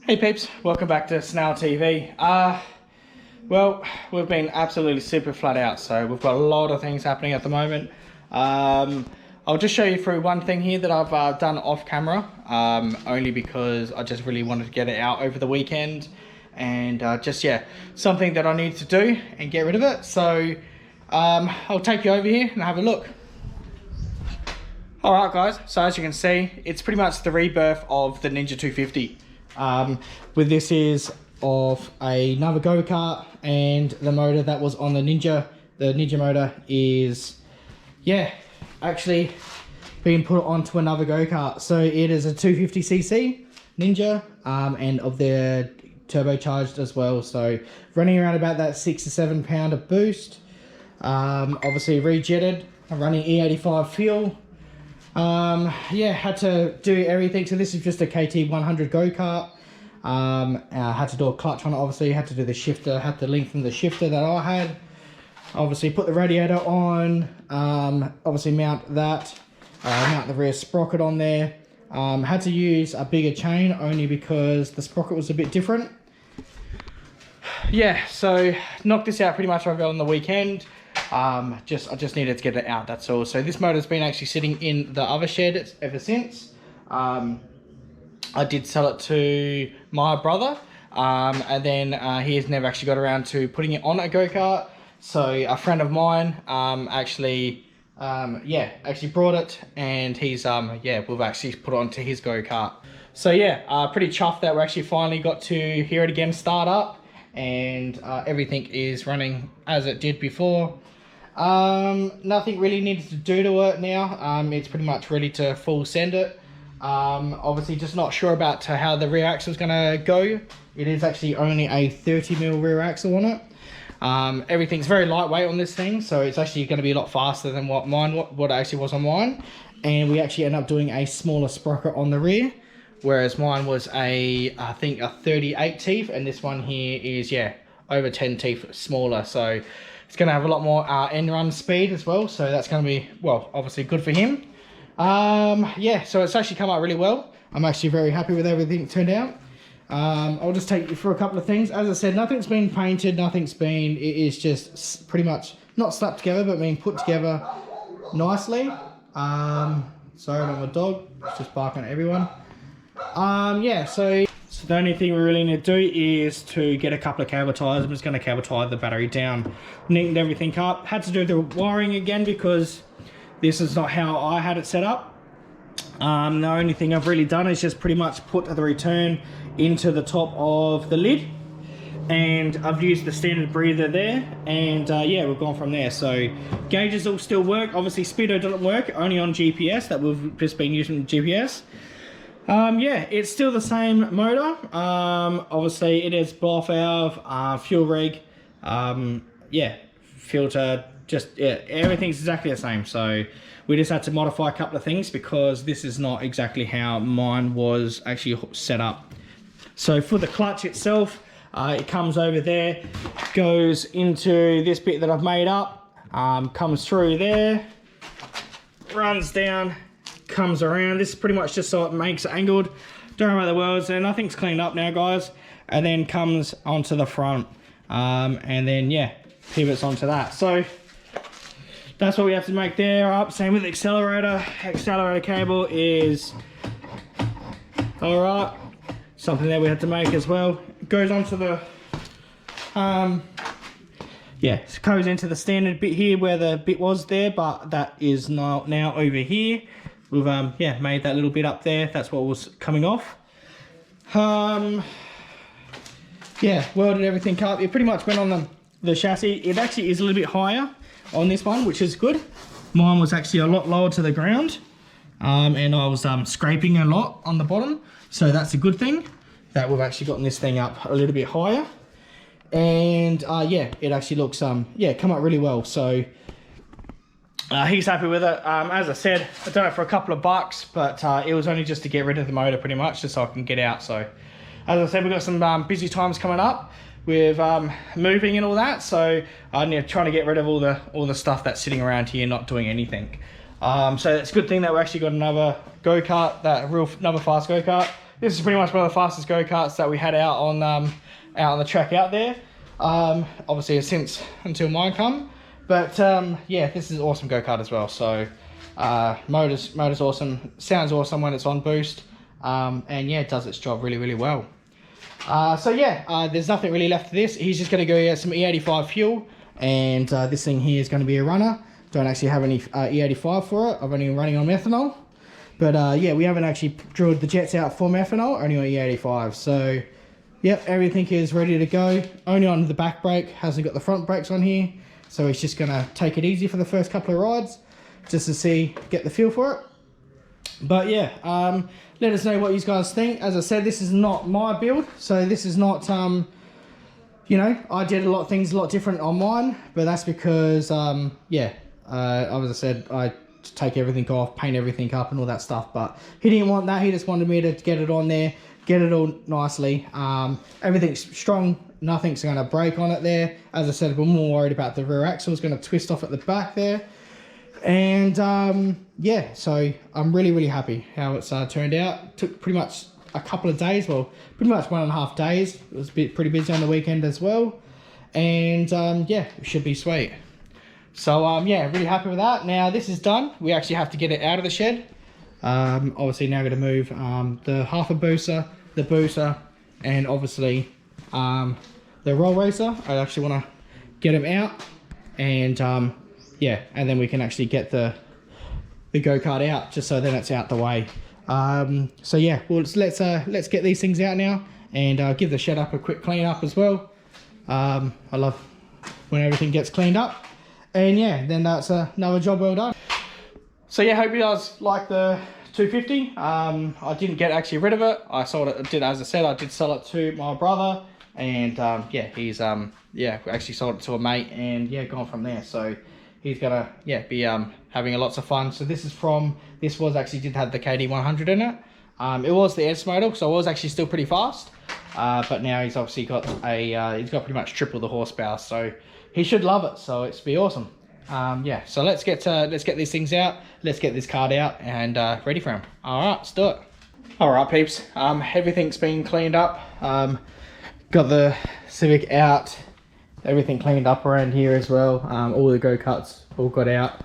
Hey peeps, welcome back to Snail TV. Well, we've been absolutely super flat out, so we've got a lot of things happening at the moment. I'll just show you through one thing here that I've done off camera, only because I just really wanted to get it out over the weekend, and something that I need to do and get rid of it. So I'll take you over here and have a look. Alright guys, so as you can see, it's pretty much the rebirth of the Ninja 250. With this is of another go-kart, and the motor that was on the Ninja motor is actually being put onto another go-kart. So it is a 250cc Ninja, and of the turbocharged as well, so running around about that 6 to 7 pound of boost. Obviously rejetted, I'm running E85 fuel. Had to do everything. So this is just a KT100 go-kart. Had to do a clutch on it, obviously. Had to do the shifter, had to lengthen the shifter that I had. Obviously put the radiator on, obviously mount that, mount the rear sprocket on there. Had to use a bigger chain only because the sprocket was a bit different. Yeah, so knocked this out pretty much over on the weekend. I just needed to get it out, that's all. So this motor's been actually sitting in the other shed ever since. I did sell it to my brother, and then he has never actually got around to putting it on a go-kart. So a friend of mine actually brought it, and he's we've actually put it onto his go-kart. So pretty chuffed that we actually finally got to hear it again start up, and everything is running as it did before. Nothing really needed to do to it now. It's pretty much ready to full send it. Obviously just not sure about how the rear axle is going to go. It is actually only a 30mm rear axle on it. Everything's very lightweight on this thing, so it's actually going to be a lot faster than what it actually was on mine. And we actually end up doing a smaller sprocket on the rear, whereas mine was I think a 38 teeth, and this one here is over 10 teeth smaller. So it's going to have a lot more end run speed as well, so that's going to be, well, obviously good for him. So it's actually come out really well. I'm actually very happy with everything it turned out. I'll just take you through a couple of things. As I said, nothing's been painted, it is just pretty much not slapped together, but being put together nicely. Sorry about my dog, it's just barking at everyone. So the only thing we really need to do is to get a couple of cable ties. I'm just going to cable tie the battery down, neatened everything up. Had to do the wiring again because this is not how I had it set up. The only thing I've really done is just pretty much put the return into the top of the lid, and I've used the standard breather there, and we've gone from there. So gauges all still work. Obviously speedo doesn't work, only on GPS, that we've just been using GPS. It's still the same motor. Obviously it is blow valve, fuel rig, filter, everything's exactly the same. So we just had to modify a couple of things because this is not exactly how mine was actually set up. So for the clutch itself, it comes over there, goes into this bit that I've made up, comes through there, runs down, comes around. This is pretty much just so it makes it angled. Don't worry about the worlds, and nothing's cleaned up now, guys. And then comes onto the front, and then pivots onto that. So that's what we have to make there up. Same with the accelerator. Accelerator cable is all right. Something that we had to make as well. It goes onto the it goes into the standard bit here where the bit was there, but that is now over here. We've made that little bit up there. That's what was coming off. Welded everything up. It pretty much went on the chassis. It actually is a little bit higher on this one, which is good. Mine was actually a lot lower to the ground, and I was scraping a lot on the bottom, so that's a good thing that we've actually gotten this thing up a little bit higher. And it actually looks come up really well. So he's happy with it. As I said, I done it for a couple of bucks, but it was only just to get rid of the motor pretty much, just so I can get out. So as I said, we've got some busy times coming up with moving and all that, so I'm trying to get rid of all the stuff that's sitting around here not doing anything. So it's a good thing that we actually got another go-kart, another fast go-kart. this is pretty much one of the fastest go-karts that we had out on the track out there. Obviously since until mine come, but yeah, this is an awesome go-kart as well. So motor's awesome, sounds awesome when it's on boost, and yeah, it does its job really, really well. So yeah, there's nothing really left of this. He's just going to go get some E85 fuel, and this thing here is going to be a runner. Don't actually have any E85 for it. I've only been running on methanol. But yeah, we haven't actually drilled the jets out for methanol, only on E85. So yep, everything is ready to go. Only on the back brake, hasn't got the front brakes on here. So he's just gonna take it easy for the first couple of rides, just to get the feel for it. But yeah, let us know what you guys think. As I said, this is not my build. So this is not, you know, I did a lot of things a lot different on mine, but that's because, yeah, as I said, I take everything off, paint everything up and all that stuff, but he didn't want that. He just wanted me to get it on there, get it all nicely. Everything's strong, nothing's going to break on it there. As I said, we're more worried about the rear axle. It's going to twist off at the back there. And yeah, so I'm really, really happy how it's turned out. It took pretty much a couple of days, well, pretty much 1.5 days. It was pretty busy on the weekend as well. And yeah, it should be sweet. So yeah, really happy with that. Now this is done. We actually have to get it out of the shed. Obviously now going to move the half a booster, the booster, and obviously the roll racer. I actually want to get them out, and yeah, and then we can actually get the go-kart out, just so then it's out the way. So yeah, well, let's get these things out now, and give the shed up a quick clean up as well. I love when everything gets cleaned up. And yeah, then that's another job well done. So yeah, hope you guys like the 250. I didn't get actually rid of it. I sold it, as I said, I did sell it to my brother, and yeah, he's yeah, actually sold it to a mate, and yeah, gone from there. So he's gonna, yeah, be having lots of fun. So this was actually did have the KD 100 in it. It was the S model, so it was actually still pretty fast. But now he's obviously got he's got pretty much triple the horsepower, so he should love it. So it's be awesome. Yeah, so let's get these things out. Let's get this card out and ready for him. All right, let's do it. All right, peeps. Everything's been cleaned up. Got the Civic out. Everything cleaned up around here as well. All the go-karts all got out.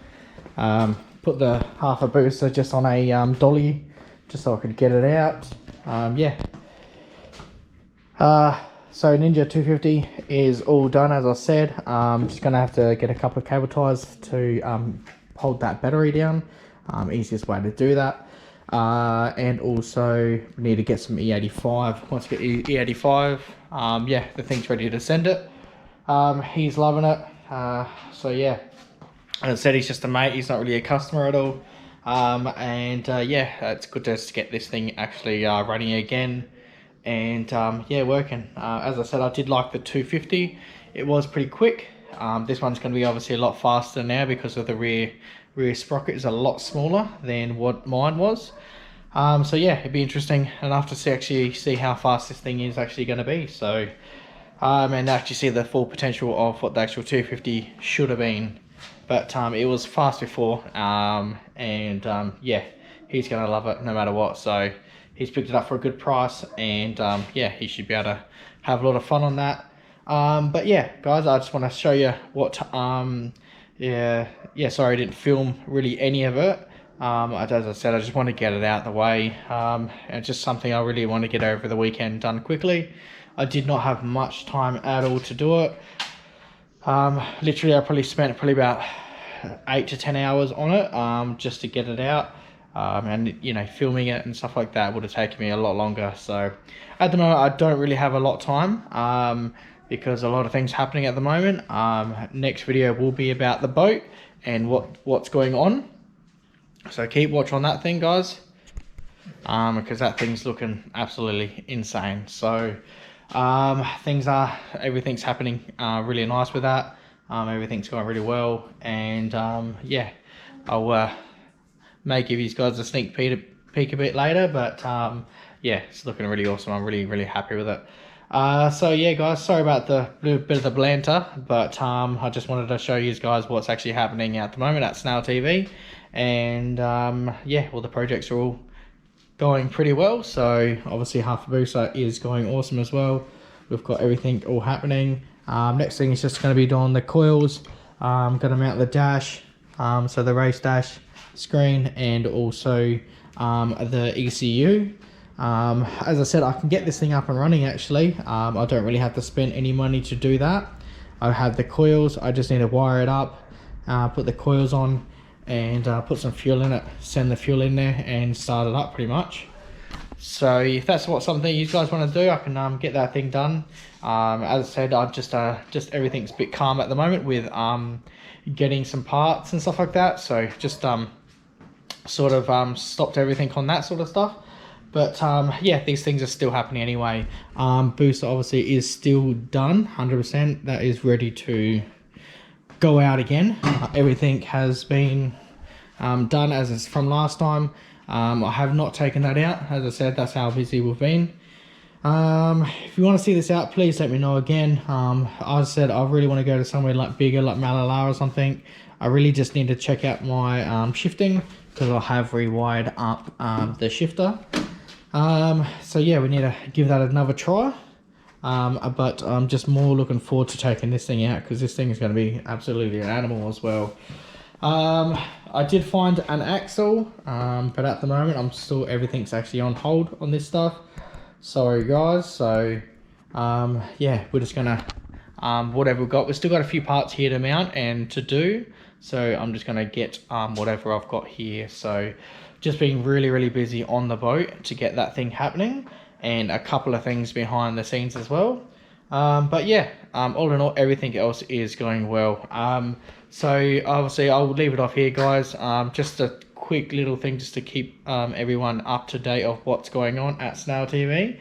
Put the half a booster just on a dolly, just so I could get it out. Yeah. So Ninja 250 is all done, as I said. Just gonna have to get a couple of cable ties to hold that battery down. Easiest way to do that. And also we need to get some E85. Once we get E85, yeah, the thing's ready to send it. He's loving it. So yeah, as I said, he's just a mate. He's not really a customer at all. And yeah, it's good to get this thing actually running again. And yeah, working. As I said, I did like the 250. It was pretty quick. This one's going to be obviously a lot faster now because of the rear sprocket is a lot smaller than what mine was. So yeah, it'd be interesting enough to actually see how fast this thing is actually going to be. So and actually see the full potential of what the actual 250 should have been. But it was fast before, and yeah, he's going to love it no matter what. So he's picked it up for a good price, and yeah, he should be able to have a lot of fun on that. But yeah, guys, I just want to show you what, yeah, sorry I didn't film really any of it. As I said, I just want to get it out of the way. It's just something I really want to get over the weekend done quickly. I did not have much time at all to do it. Literally, I probably spent about 8 to 10 hours on it, just to get it out. And you know, filming it and stuff like that would have taken me a lot longer. So at the moment I don't really have a lot of time, because a lot of things happening at the moment. Next video will be about the boat and what's going on, so keep watch on that thing, guys, because that thing's looking absolutely insane. So everything's happening really nice with that. Everything's going really well, and yeah, I'll may give you guys a sneak peek a bit later, but yeah, it's looking really awesome. I'm really happy with it. So yeah, guys, sorry about the bit of the banter, but I just wanted to show you guys what's actually happening at the moment at Snail TV. And yeah, all the projects are all going pretty well. So obviously half a booster is going awesome as well. We've got everything all happening. Next thing is just going to be doing the coils. I'm going to mount the dash, so the race dash screen, and also the ECU. As I said, I can get this thing up and running actually. I don't really have to spend any money to do that. I have the coils, I just need to wire it up, put the coils on, and put some fuel in it, send the fuel in there and start it up pretty much. So if that's something you guys want to do, I can get that thing done. As I said, I just everything's a bit calm at the moment with getting some parts and stuff like that. So just sort of stopped everything on that sort of stuff. But yeah, these things are still happening anyway. Booster obviously is still done, 100%. That is ready to go out again. Everything has been done as it's from last time. I have not taken that out. As I said, that's how busy we've been. If you want to see this out, please let me know again. As I said, I really want to go to somewhere like bigger, like Malala or something. I really just need to check out my shifting, because I have rewired up the shifter. So yeah, we need to give that another try. But I'm just more looking forward to taking this thing out, because this thing is going to be absolutely an animal as well. I did find an axle, but at the moment everything's actually on hold on this stuff. Sorry guys. So yeah, we're just gonna whatever we've got. We've still got a few parts here to mount and to do, so I'm just gonna get whatever I've got here. So just being really busy on the boat to get that thing happening, and a couple of things behind the scenes as well. But yeah, all in all, everything else is going well. So obviously I'll leave it off here, guys. Just a quick little thing just to keep everyone up to date of what's going on at Snail TV.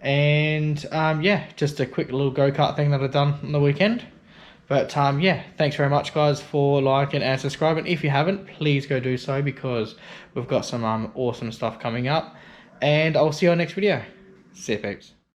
And yeah, just a quick little go-kart thing that I've done on the weekend. But yeah, thanks very much guys for liking and subscribing. If you haven't, please go do so, because we've got some awesome stuff coming up. And I'll see you on next video. See you peeps.